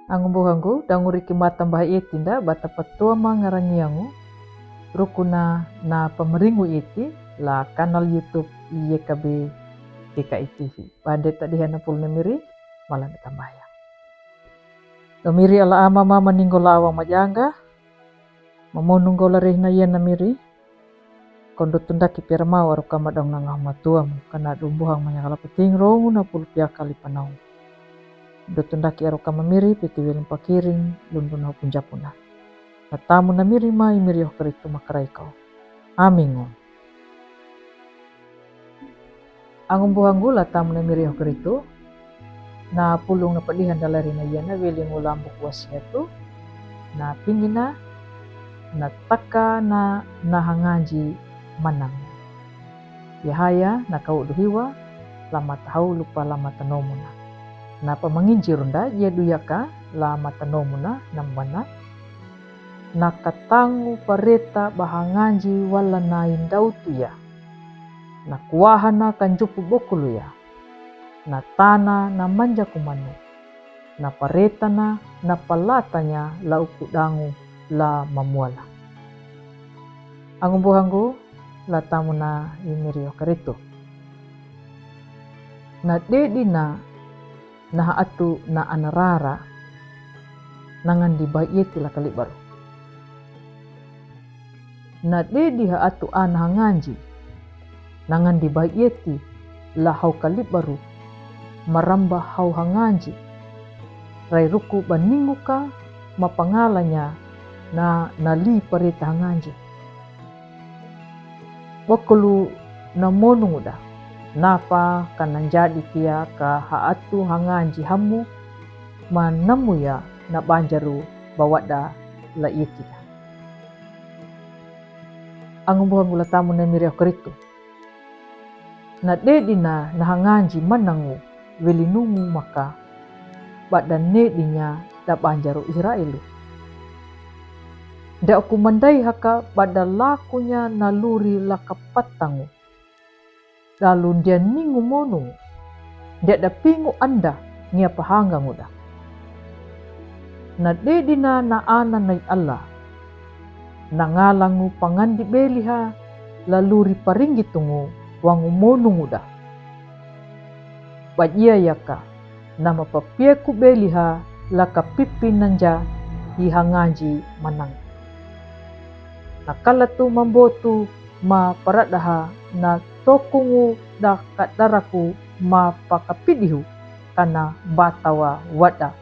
Angumbuhangu danguri kimata mbah tinda bata patua mangarangiangu rukuna na pemeringu iti la kanal YouTube YKB DKI TV. Pada tadi hana pul nemiri malam tambaya. Domiri ala ama mama ninggola awang majanga mamonunggola rehna iya namiri kondo tundaki pirma waru kama dong nangah matuamu kana dumbuhang manyakala peting rongu na pul pia kali panau. Dotundaki aro kama miri piti wiling pakiring lundun hau punjapuna. Natamu na miri ma imiri oh keritu makarai kau. Amingo. Angum buhanggu la tamu na miri oh keritu. Na pulung na padihan dalari na yana wiling ulambuk wasiatu. Na pingina na taka na nahangaji manang. Yahaya na kau duhiwa lama tahau lupa lama tanomuna. Na pamanginjirunda ia duyaka lama tanomuna nambana. Nakatangu pareta bahanganji wala na indau tuya. Nakuahana kanjupu bokulu ya. Na tana na manja kumanu. Na pareta na palatanya la ukudangu la mamuala. Angumbuhangu la tamu na imirio keritu. Na dedi na atu na anarara nangan di bayeti la kali baru. Na dedi ha atu ana hanganji nangan di bayeti la hau kali baru maramba hau hanganji rai ruku baninguka mapangalanya na nali parita hanganji. Wakulu na monunguda napa kanan jadi kia ka haatu hanganji hamu manamu ya na banjaru bawada la ietida. Angumbuhan gula tamu na miriah keritu. Na dedina na hanganji manangu welinumu maka badan nedinya da banjaru Israelu. Da aku mandai haka pada lakunya naluri lakapatangu. Lalu dia ningu monung. Dia da pingu anda ngia pahanga muda. Na dedina na ana nai Allah. Nangalangu pangandi beliha laluri paringgi tungu wangu monung muda. Bajia yaka nama papieku beliha laka pipi nanja ihangaji manang. Nakala tu mambotu ma paradaha na tokungu da kadaraku ma pakapidihu kana batawa wada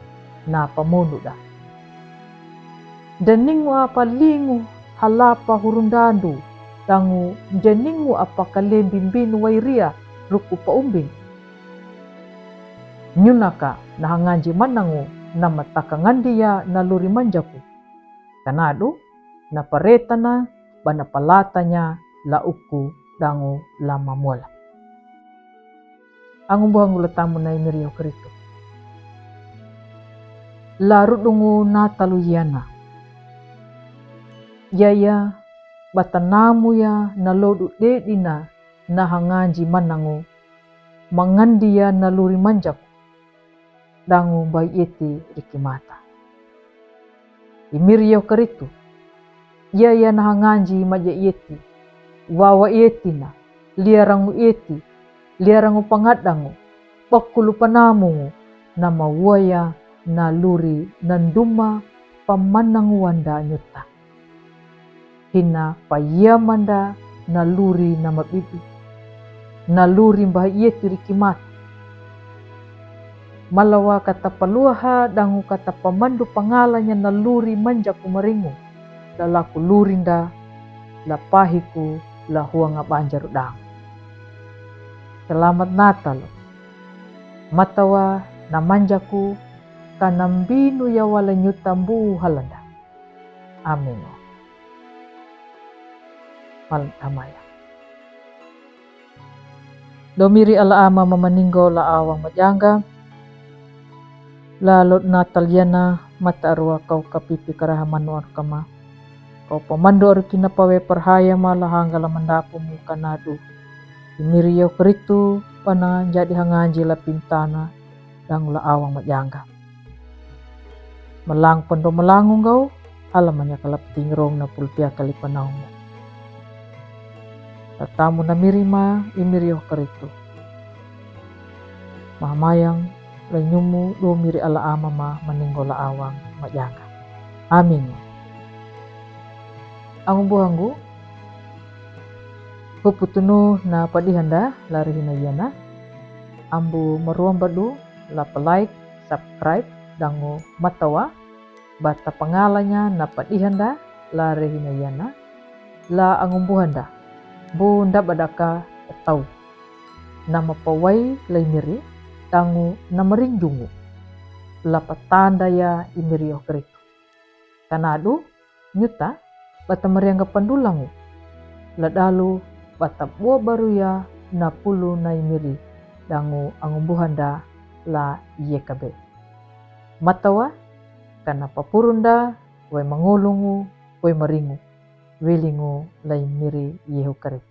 na pamonuda. Deningu apa lingu halapa hurundandu dangu jeningu apa kalembimbinu wairia ruku paumbing. Nyunaka na hanganji manangu na matakangandia na luri manjaku. Kanadu na paretana bana palatanya la uku dangu lama mola. Angumbuhangu letamu na imirio keritu. La rudungu na taluyana. Yaya batanamu ya na lodu dedina na hanganji manangu mangandia na luri manjaku. Dangu bayeti rikimata. Imirio keritu. Yaya na hanganji maja yeti. Wawa etina, liarangu eti, liarangu pangadangu, pakulu panamungu, nama waya na luri nanduma pamanangu wanda nyuta. Hina payamanda na luri nama bibi, na luri mbah yeti rikimata. Malawa kata paluaha dangu kata pamandu pangalanya na luri manja kumaringu, dalaku lurinda, lapahiku, la huanga banjar dang. Selamat Natal. Matawa na manjaku kanambinu ya wala nyutambu halanda. Amin. Malam tamaya. Domiri ala ama mamaninggo la awang majanga. La lot Natal yana mata arwa kau kapipi karahamanu arkama. Kau pamandu aru kinapawe perhaya malah hanggala mandapu muka nadu. Imirio keritu pana jadi hanganji la pintana dang la awang majangga. Melang pendo melangung kau, halamannya kalap tingrong na pulpia kali panau. Tatamu na mirima imirio karitu. Mahamayang lanyumu do miri ala ama ma meninggola awang majanga. Amin. Ang buhanggu puputunu na padihanda lari hinayana. Ambu meruam badu la like, subscribe dangu matawa bata pangalanya na padihanda lari hinayana la angumbuhanda bunda badaka tau nama pawai lai miri dangu namaringjungu la patanda ya imirio keritu kanadu nyuta bata meriangga pandulangu la dalu bata buah baru ya na pulu na imiri dangu angumbuhanda la yekabe matawa kana papurunda wai mangolungu wai maringu wilingu lai miri yehu karitu.